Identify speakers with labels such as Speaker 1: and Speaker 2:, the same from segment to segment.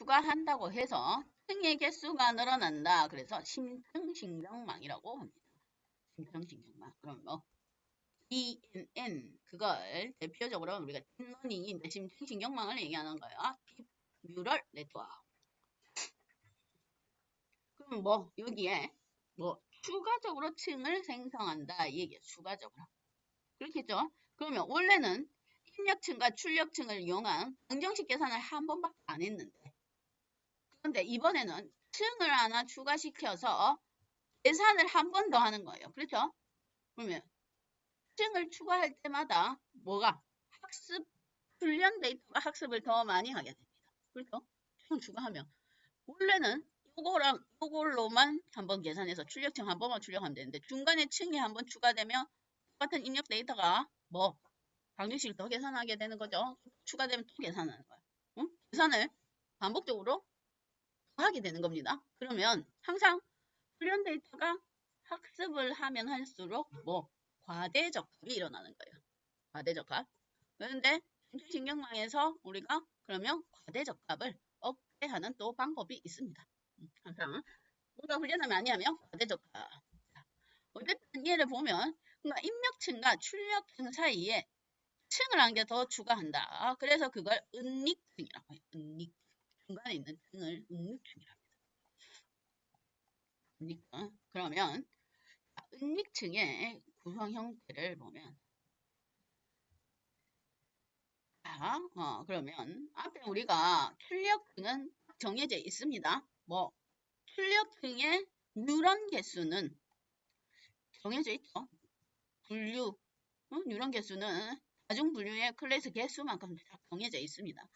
Speaker 1: 추가한다고 해서 층의 개수가 늘어난다. 그래서 심층신경망이라고 합니다. 심층신경망. 그럼 뭐 DNN 그걸 대표적으로 우리가 딥러닝인데 심층신경망을 얘기하는 거예요. 딥뉴럴 네트워크. 그럼 뭐 여기에 뭐 추가적으로 층을 생성한다 이 얘기예요. 추가적으로. 그렇겠죠? 그러면 원래는 입력층과 출력층을 이용한 방정식 계산을 한 번밖에 안 했는데 그런데 이번에는 층을 하나 추가시켜서 계산을 한 번 더 하는 거예요. 그렇죠? 그러면 층을 추가할 때마다 뭐가 학습 훈련 데이터가 학습을 더 많이 하게 됩니다. 그렇죠? 층을 추가하면 원래는 요거랑 요걸로만 한번 계산해서 출력층 한 번만 출력하면 되는데 중간에 층이 한번 추가되면 똑같은 입력 데이터가 뭐 방정식을 더 계산하게 되는 거죠. 추가되면 또 계산하는 거예요. 응? 계산을 반복적으로 하게 되는 겁니다. 그러면 항상 훈련 데이터가 학습을 하면 할수록 뭐 과대적합이 일어나는 거예요. 과대적합. 그런데 신경망에서 우리가 그러면 과대적합을 억제하는 또 방법이 있습니다. 항상 우리가 훈련을 많이 하면 과대적합. 어쨌든 얘를 보면 그러니까 입력층과 출력층 사이에 층을 한 개 더 추가한다. 그래서 그걸 은닉층이라고 해요. 은닉. 중간에 있는 층을 은닉층이라고 합니다. 은닉층. 그러면 은닉층의 구성 형태를 보면 그러면 앞에 우리가 출력층은 정해져 있습니다. 뭐 출력층의 뉴런 개수는 정해져 있죠. 분류 뉴런 개수는 다중 분류의 클래스 개수만큼 다 정해져 있습니다.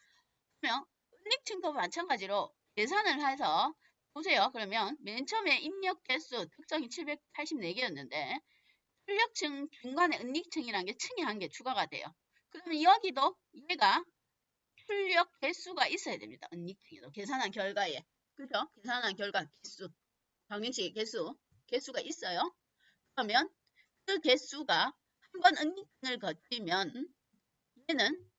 Speaker 1: 그러면 은닉층도 마찬가지로 계산을 해서 보세요. 그러면 맨 처음에 입력 개수 특성이 784개였는데 출력층 중간에 은닉층이라는 게 층이 한 개 추가가 돼요. 그러면 여기도 얘가 출력 개수가 있어야 됩니다. 은닉층에도 계산한 결과에. 그죠? 계산한 결과 개수. 방정식의 개수가 있어요. 그러면 그 개수가 한번 은닉층을 거치면 얘는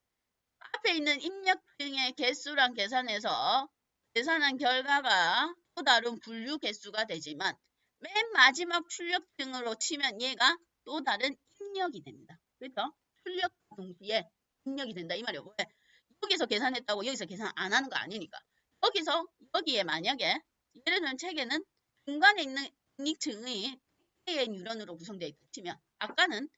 Speaker 1: 앞에 있는 입력층의 개수랑 계산해서 계산한 결과가 또 다른 분류 개수가 되지만 맨 마지막 출력층으로 치면 얘가 또 다른 입력이 됩니다. 그렇죠? 출력 동시에 입력이 된다 이 말이에요. 왜? 여기서 계산했다고 여기서 계산 안 하는 거 아니니까. 여기에 만약에 예를 들면 책에는 중간에 있는 입력층의 K의 뉴런으로 구성되어 있다 치면 아까는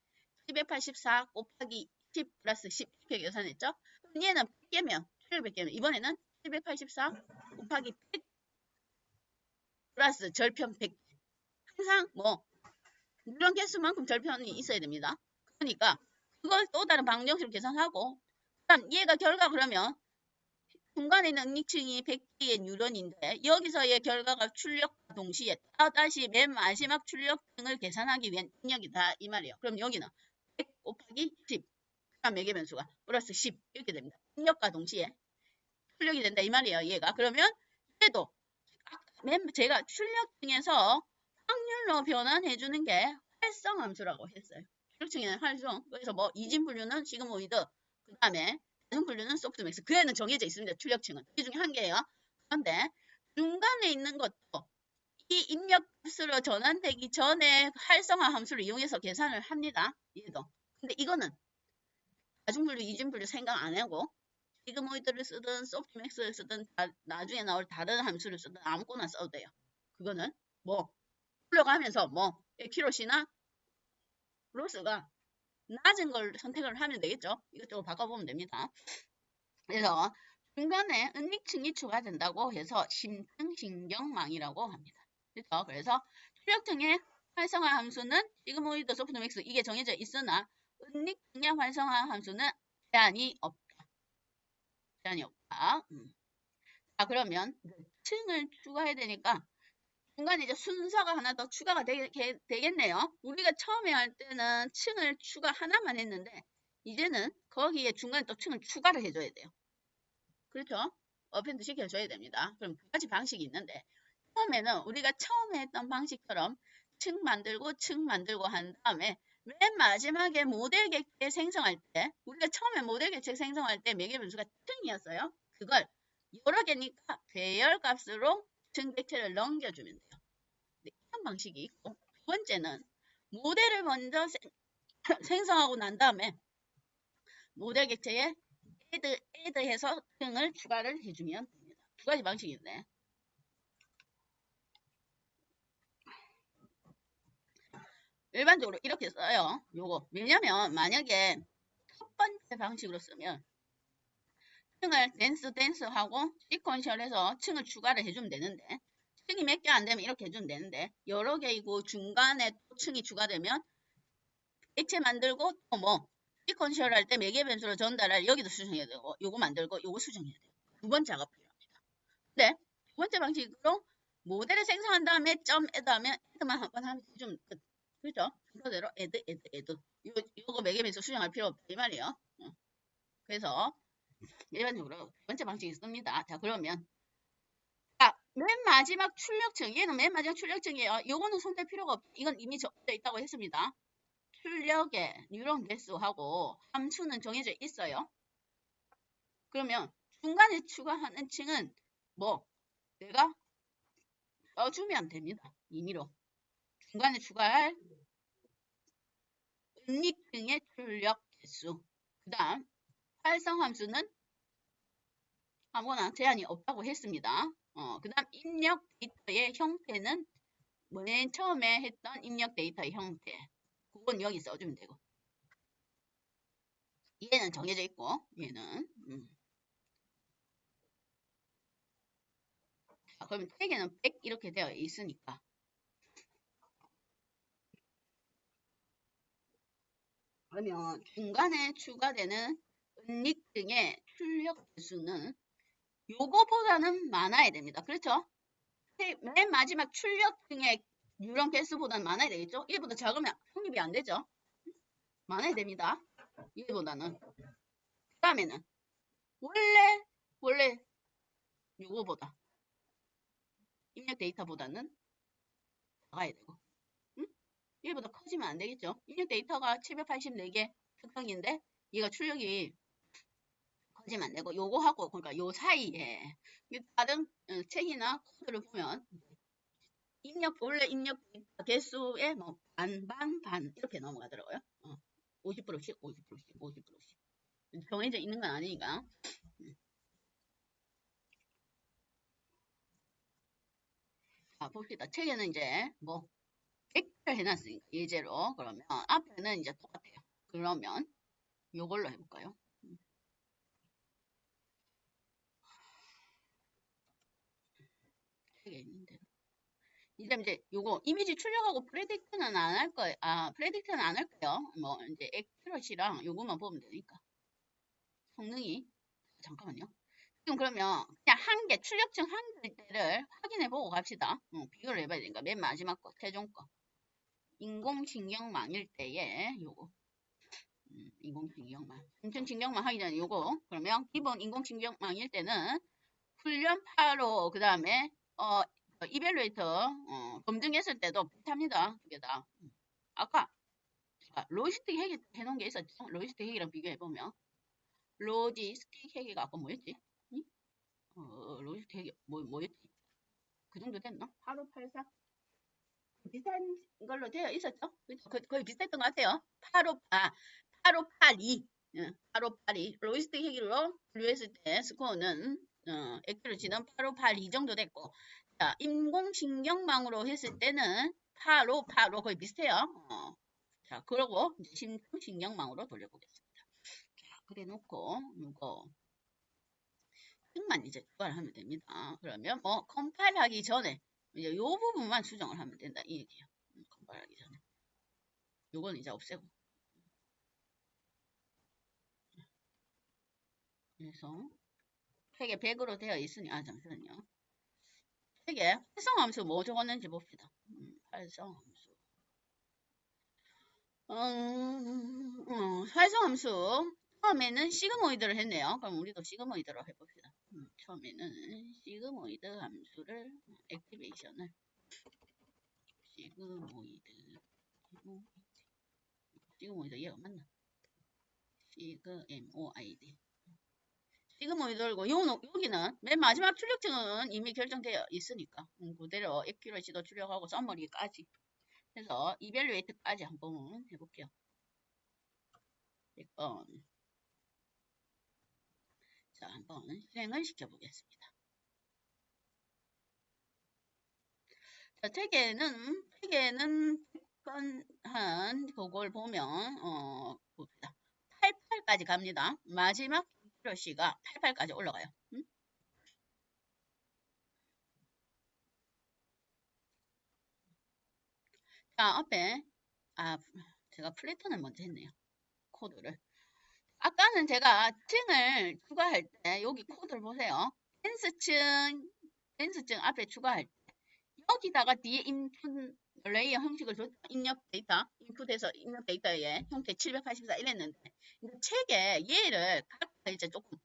Speaker 1: 784 곱하기 10 플러스 10 이렇게 계산했죠? 그럼 얘는 100개면 700개면 이번에는 784 곱하기 100 플러스 절편 100. 항상 뭐 뉴런 개수만큼 절편이 있어야 됩니다. 그러니까 그걸 또 다른 방정식으로 계산하고 그다음 얘가 결과 그러면 중간에 있는 은닉층이 100개의 뉴런인데 여기서의 결과가 출력과 동시에 다시 맨 마지막 출력층을 계산하기 위한 입력이다 이 말이에요. 그럼 여기는 100 곱하기 10 그다음 매개 변수가 플러스 10 이렇게 됩니다. 입력과 동시에 출력이 된다 이 말이에요. 얘가 그러면 얘도 제가 출력층에서 확률로 변환해주는 게 활성함수라고 했어요. 출력층에는 활성. 그래서 뭐 이진분류는 시그모이드 그 다음에 대중분류는 소프트맥스. 그 애는 정해져 있습니다. 출력층은. 이 중에 한 개예요. 그런데 중간에 있는 것도 이 입력값으로 전환되기 전에 활성화 함수를 이용해서 계산을 합니다. 얘도. 근데 이거는 다중분류, 이진분류 생각 안 하고 시그모이드를 쓰든 소프트맥스를 쓰든 나중에 나올 다른 함수를 쓰든 아무거나 써도 돼요. 그거는 뭐 흘러가면서 뭐 키로시나 로스가 낮은 걸 선택을 하면 되겠죠. 이것저것 바꿔보면 됩니다. 그래서 중간에 은닉층이 추가된다고 해서 심층신경망이라고 합니다. 그렇죠? 그래서 출력층의 활성화 함수는 시그모이드 소프트맥스 이게 정해져 있으나 은닉층의 활성화 함수는 제한이 없다. 제한이 없다. 자 그러면 층을 추가해야 되니까 중간에 이제 순서가 하나 더 추가가 되겠네요. 우리가 처음에 할 때는 층을 추가 하나만 했는데 이제는 거기에 중간에 또 층을 추가를 해줘야 돼요. 그렇죠? 어펜드 시켜줘야 됩니다. 그럼 두 가지 방식이 있는데 처음에는 우리가 처음에 했던 방식처럼 층 만들고 한 다음에 맨 마지막에 모델 객체 생성할 때 우리가 처음에 모델 객체 생성할 때 매개 변수가 층이었어요. 그걸 여러 개니까 배열 값으로 증객체를 넘겨주면 돼요. 네, 이런 방식이 있고, 두 번째는 모델을 먼저 생성하고 난 다음에 모델 객체에 add해서 등을 추가를 해주면 됩니다. 두 가지 방식인데, 일반적으로 이렇게 써요. 요거. 왜냐면 만약에 첫 번째 방식으로 쓰면 층을 댄스 하고 시퀀셜해서 층을 추가를 해주면 되는데, 층이 몇 개 안 되면 이렇게 해주면 되는데, 여러 개이고 중간에 또 층이 추가되면 액체 만들고 또 뭐 시퀀셜 할 때 매개 변수로 전달할 여기도 수정해야 되고, 요거 만들고 요거 수정해야 돼요. 두 번 작업 필요합니다. 근데 두 번째 방식으로 모델을 생성한 다음에 점 애드 하면 애드만 한 번 하면 좀 끝. 그죠? 그대로 애드. 요거 매개 변수 수정할 필요 없다 이 말이에요. 그래서 일반적으로 두 번째 방식이 씁니다. 자, 그러면 맨 마지막 출력층, 얘는 맨 마지막 출력층이에요. 요거는 손댈 필요가 없죠. 이건 이미 적혀져 있다고 했습니다. 출력의 뉴런 개수하고 함수는 정해져 있어요. 그러면 중간에 추가하는 층은 뭐 내가 써주면 됩니다. 임의로. 중간에 추가할 은닉층의 출력 개수. 그 다음 활성함수는 아무거나 제한이 없다고 했습니다. 그 다음 입력 데이터의 형태는 맨 처음에 했던 입력 데이터의 형태. 그건 여기 써주면 되고. 얘는 정해져 있고, 얘는. 자, 그러면 태계는 100 이렇게 되어 있으니까. 그러면 중간에 추가되는 은닉 등의 출력 개수는 요거보다는 많아야 됩니다. 그렇죠? 맨 마지막 출력 등의 뉴런 개수보다는 많아야 되겠죠? 얘보다 작으면 성립이 안 되죠? 많아야 됩니다. 얘보다는. 그 다음에는 원래 요거보다 입력 데이터보다는 작아야 되고. 응? 얘보다 커지면 안 되겠죠? 입력 데이터가 784개 특성인데 얘가 출력이 커지면 안 되고 요거하고 그러니까 요 사이에 다른 책이나 코드를 보면 원래 입력 개수의 뭐 반 이렇게 넘어가더라고요. 50%씩 50%씩 50%씩 정해져 있는 건 아니니까. 자, 봅시다. 책에는 이제 뭐 100개를 해놨으니까 예제로 그러면 앞에는 이제 똑같아요. 그러면 요걸로 해볼까요? 책에 있는데 이제 요거 이미지 출력하고 프레딕트는 안 할 거예요. 프레딕트는 안 할 거예요. 뭐 이제 액큐러시랑 요거만 보면 되니까. 성능이 잠깐만요. 지금 그러면 그냥 한 개, 출력층 한 개를 확인해 보고 갑시다. 비교를 해봐야 되니까 맨 마지막 거, 최종 거. 인공신경망일 때에 요거. 인공신경망. 인공신경망 하기 전에 요거. 그러면 기본 인공신경망일 때는 훈련 8호 그 다음에 이벨루에이터 검증했을 때도 비슷합니다. 두 개 다. 아까 로지스틱 회계 해놓은 게 있었죠. 로지스틱 회계랑 비교해보면 로지스틱 회계가 아까 뭐였지? 응? 로지스틱 회계 뭐였지? 그 정도 됐나? 8584 비슷한 걸로 되어 있었죠. 그렇죠? 거의 비슷했던 것 같아요. 8582 8582 로지스틱 회계로 분류했을 때 스코어는 액큐러시는 8582 정도 됐고 자, 인공신경망으로 했을 때는 8585 거의 비슷해요. 자, 그러고 이제 심층신경망으로 돌려보겠습니다. 자, 그래 놓고 이거 만 이제 추가를 하면 됩니다. 그러면 뭐 컴파일 하기 전에 이제 요 부분만 수정을 하면 된다 이 얘기예요. 컴파일 하기 전에 요건 이제 없애고 그래서 책에 100으로 되어 있으니 잠시만요. 책에 활성함수 뭐 적었는지 봅시다. 활성함수 활성함수 처음에는 시그모이드를 했네요. 그럼 우리도 시그모이드로 해봅시다. 처음에는 시그모이드 함수를 액티베이션을 시그모이드 얘가 맞나? 시그모id 지금은 이돌고 여기는 맨 마지막 출력층은 이미 결정되어 있으니까 그대로 액큐러시도 출력하고 썸머리까지 해서 이벨루에이트까지 한번 해볼게요. 100번. 자, 한번 실행을 시켜보겠습니다. 자, 한 그걸 보면 봅시다. 88까지 갑니다. 마지막 액큐러시가 88까지 올라가요. 자, 앞에 제가 플래턴을 먼저 했네요. 코드를. 아까는 제가 층을 추가할 때 여기 코드를 보세요. 댄스층 앞에 추가할 때 여기다가 뒤에 인풋 레이어 형식을 줬죠. 입력 데이터, 인풋에서 입력 데이터의 형태 784 이랬는데 책에 얘를 각각 이제 조금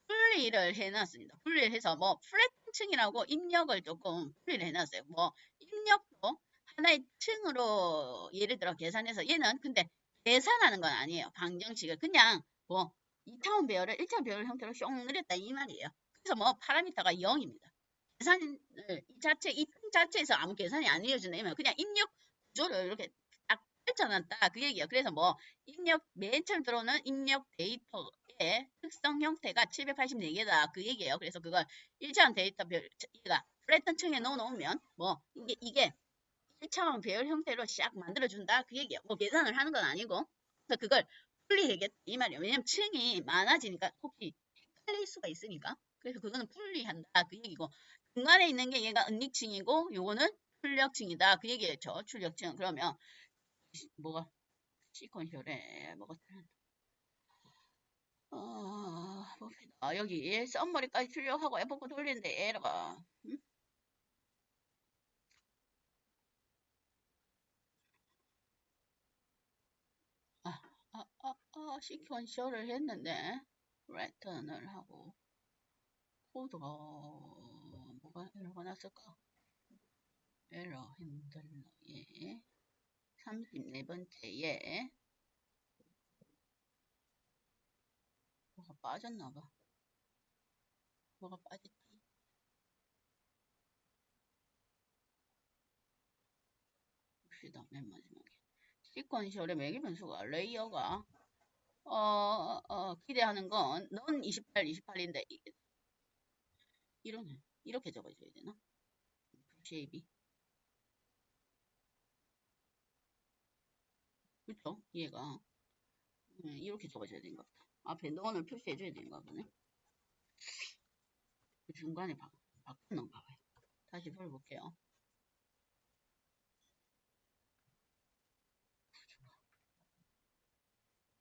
Speaker 1: 분리를 해놨습니다. 분리를 해서 뭐 플랫층이라고 입력을 조금 분리를 해놨어요. 뭐 입력도 하나의 층으로 예를 들어 계산해서 얘는 근데 계산하는 건 아니에요. 방정식을 그냥 뭐 2차원 배열을 1차원 배열 형태로 쭉 늘렸다 이 말이에요. 그래서 뭐 파라미터가 0입니다. 계산을 이 층 자체에서 아무 계산이 안 이루어진다면 그냥 입력 구조를 이렇게 딱 펼쳐놨다 그 얘기예요. 그래서 뭐 입력 맨 처음 들어오는 입력 데이터의 특성 형태가 784개다 그 얘기예요. 그래서 그걸 1차원 데이터별 얘가 플래턴 층에 넣어놓으면 뭐 이게 1차원 배열 형태로 싹 만들어준다 그 얘기예요. 뭐 계산을 하는 건 아니고 그래서 그걸 분리해야겠다 이 말이에요. 왜냐면 층이 많아지니까 혹시 헷갈릴 수가 있으니까 그래서 그거는 분리한다 그 얘기고 중간에 있는 게 얘가 은닉층이고 요거는 출력층이다 그 얘기였죠. 출력층 그러면 뭐가 시퀀셜에 뭐가 봅시다. 여기 썸머리까지 출력하고 F4 돌리는데 에러가 시퀀셜을 했는데 레턴을 하고 코드가 뭐가 에러가 났을까? 에러 핸들러 예 34번째에 뭐가 빠졌나봐. 뭐가 빠졌지? 봅시다. 맨 마지막에 시퀀셜의 매개 변수가 레이어가 기대하는 건 넌 28, 28인데 이렇게 적어줘야 되나? 쉐입이 그렇죠? 얘가 이렇게 적어줘야 되는가 보다. 앞에 넌을 표시해줘야 되는가 보네. 그 중간에 바꿨는가 봐요. 다시 볼게요.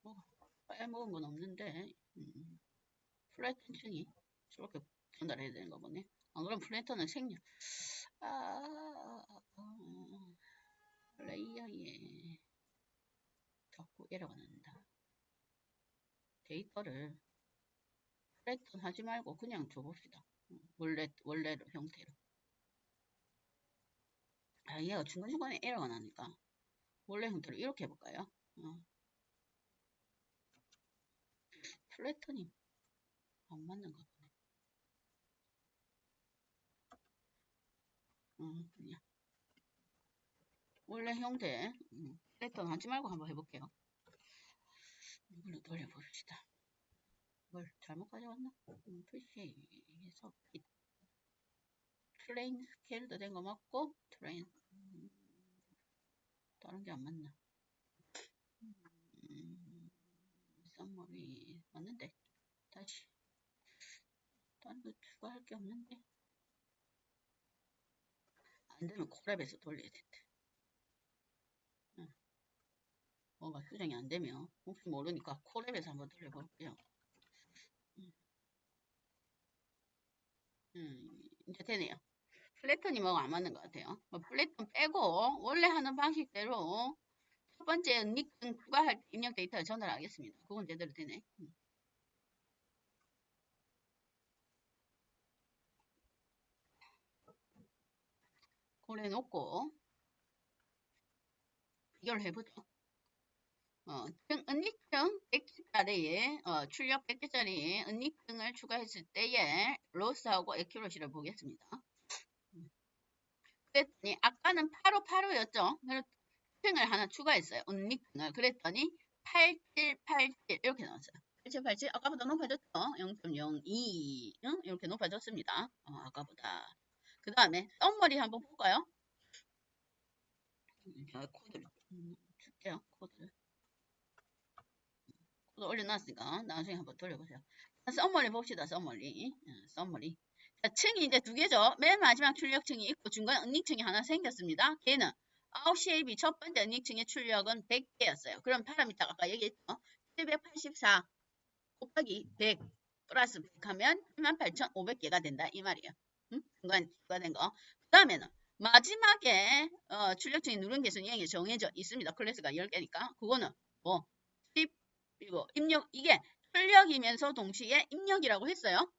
Speaker 1: 뭐 빼먹은 건 없는데 플래튼 층이 저렇게 전달해야 되는가 보네. 안 그럼 플래턴은 생략. 레이어에 자꾸 에러가 난다. 데이터를 플래턴 하지 말고 그냥 줘봅시다. 원래 형태로. 얘가 중간중간에 에러가 나니까 원래 형태로 이렇게 해볼까요? 플래턴이 안 맞는가 보네. 그냥 원래 형태 플래턴 하지 말고 한번 해볼게요. 이걸로 돌려봅시다. 뭘 잘못 가져왔나? 표시해서 트레인 스케일도 된 거 맞고 트레인 다른 게 안 맞나? 썸머리 맞는데 다시 다른 거 추가할 게 없는데 안 되면 콜랩에서 돌려야 된대. 뭔가 수정이 안 되면 혹시 모르니까 콜랩에서 한번 돌려볼게요. 이제 되네요. 플래턴이 뭐가 안 맞는 것 같아요. 플래턴 빼고 원래 하는 방식대로 첫 번째 닉은 추가할 때 입력 데이터를 전달하겠습니다. 그건 제대로 되네. 그래 놓고 비교를 해보죠. 은닉층 100개짜리, 출력 100개짜리 은닉층을 추가했을 때의 로스하고 에큐러시를 보겠습니다. 그랬더니, 아까는 8585였죠? 그래서 층을 하나 추가했어요. 은닉층을. 그랬더니, 8787 이렇게 나왔어요. 8787, 아까보다 높아졌죠? 0.02, 응? 이렇게 높아졌습니다. 아까보다. 그 다음에, 썸머리 한번 볼까요? 코드를 줄게요. 코드 올려놨으니까 나중에 한번 돌려보세요. 썸머리 봅시다. 썸머리. 썸머리. 자, 층이 이제 두 개죠. 맨 마지막 출력층이 있고 중간 은닉층이 하나 생겼습니다. 걔는 아웃쉐입이 첫 번째 은닉층의 출력은 100개였어요. 그럼 파라미터 아까 얘기했죠. 784 곱하기 100 플러스 100 하면 78,500개가 된다. 이 말이에요. 응? 중간 추가된 거. 그 다음에는 마지막에 출력층이 누른 개수는 여기 정해져 있습니다. 클래스가 10개니까. 그거는 뭐 10, 그리고 입력, 이게 출력이면서 동시에 입력이라고 했어요.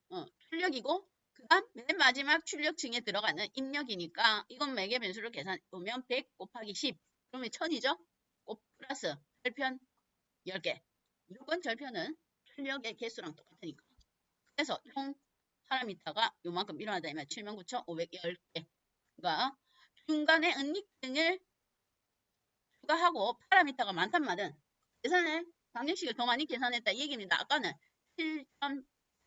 Speaker 1: 출력이고 그 다음 맨 마지막 출력층에 들어가는 입력이니까 이건 매개 변수를 계산해보면 100 곱하기 10 그러면 1000이죠. 플러스 절편 10개. 무조건 절편은 출력의 개수랑 똑같으니까. 그래서 총 파라미터가 요만큼 일어나다면 79,510개. 그러니까 중간에 은닉등을 추가하고 파라미터가 많단 말은 계산을 방정식을 더 많이 계산했다 이 얘기입니다. 아까는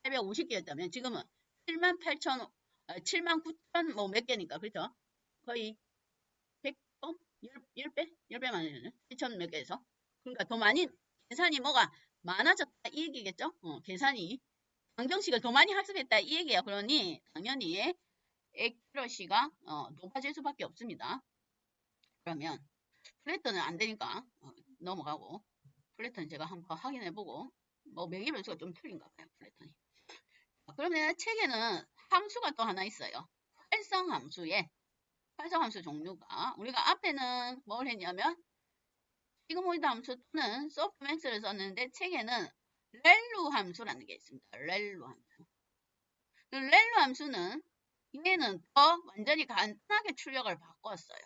Speaker 1: 7,850개였다면 지금은 78,000, 79,000 뭐 몇 개니까 그렇죠? 거의 100번? 10배? 10배 많이 7,000 몇 개에서 그러니까 더 많이 계산이 뭐가 많아졌다 이 얘기겠죠? 계산이 방정식을 더 많이 학습했다 이 얘기야. 그러니 당연히 액큐러시가 높아질 수밖에 없습니다. 그러면 플래터는 안 되니까 넘어가고 플래터는 제가 한번 확인해보고 뭐 매개 변수가 좀 틀린가 봐요. 플래터니. 그러면 책에는 함수가 또 하나 있어요. 활성함수 종류가 우리가 앞에는 뭘 했냐면 시그모이드 함수 또는 소프트맥스를 썼는데 책에는 렐루 함수라는 게 있습니다. 렐루 함수. 렐루 함수는 얘는 더 완전히 간단하게 출력을 바꿨어요.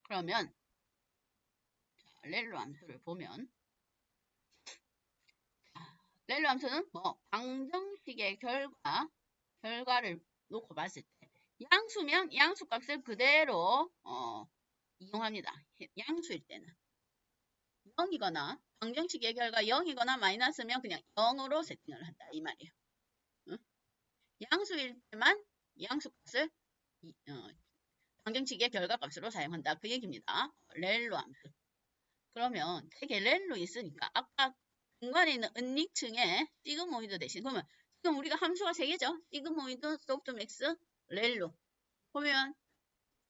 Speaker 1: 그러면 렐루 함수를 보면 렐루 함수는 뭐 방정식의 결과를 놓고 봤을 때 양수면 양수 값을 그대로 이용합니다. 양수일 때는 0이거나 방정식의 결과 0이거나 마이너스면 그냥 0으로 세팅을 한다 이 말이에요. 응? 양수일 때만 양수 값을 방정식의 결과값으로 사용한다. 그 얘기입니다. 렐로 함수. 그러면 되게 렐로 있으니까 아까 중간에 있는 은닉층에 시그모이드 대신 그러면 지금 우리가 함수가 3개죠. 시그모이드, 소프트맥스, 렐로. 보면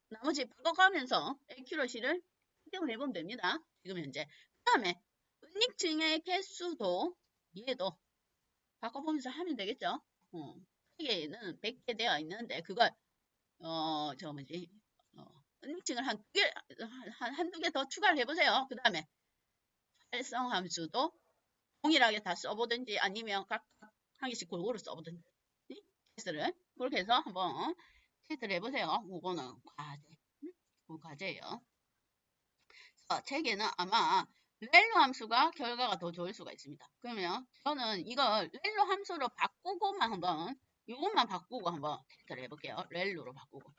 Speaker 1: 나머지 바꿔가면서 에큐러시를 측정을 해보면 됩니다. 지금 현재. 그 다음에 은닉층의 개수도 얘도 바꿔보면서 하면 되겠죠. 3개는 100개 되어 있는데 그걸 저 뭐지 은닉층을 한두 개 더 추가를 해보세요. 그 다음에 활성함수도 동일하게 다 써보든지 아니면 각 한 개씩 골고루 써보든지 테스트를 그렇게 해서 한번 테스트를 해보세요. 이거는 과제예요. 책에는 아마 렐로 함수가 결과가 더 좋을 수가 있습니다. 그러면 저는 이걸 렐로 함수로 바꾸고만 한번 이것만 바꾸고 한번 테스트를 해볼게요. 렐로로 바꾸고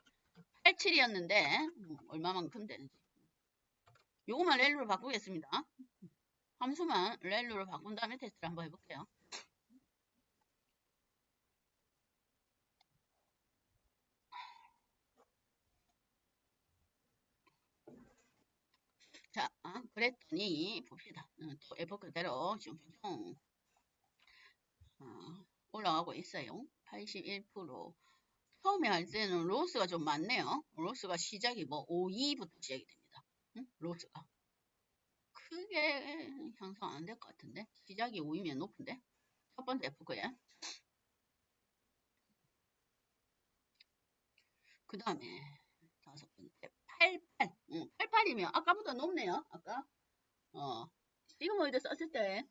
Speaker 1: 87이었는데 얼마만큼 되는지 요것만 렐로로 바꾸겠습니다. 함수만 렐로로 바꾼 다음에 테스트를 한번 해볼게요. 자, 그랬더니 봅시다. 또 F 그대로 지금 올라가고 있어요. 81%. 처음에 할 때는 로스가 좀 많네요. 로스가 시작이 뭐 52부터 시작이 됩니다. 로스가. 크게 형성 안 될 것 같은데. 시작이 5이면 높은데. 첫 번째 F고요. 그 다음에 다섯 번째 88. 88이면 아까보다 높네요. 아까 시그모이드 썼을 때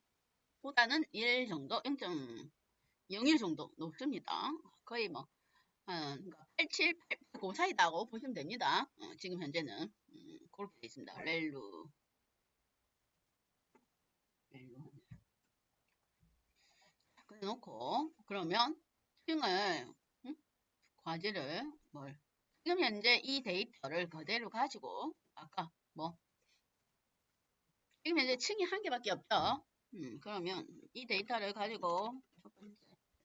Speaker 1: 보다는 1 정도, 0.01 정도 높습니다. 거의 뭐 87, 88, 그 사이다고 보시면 됩니다. 지금 현재는 그렇게 되어 있습니다. 렐루 그래 놓고 그러면 층을 과제를 지금 현재 이 데이터를 그대로 가지고 아까 지금 현재 층이 한 개밖에 없죠. 그러면 이 데이터를 가지고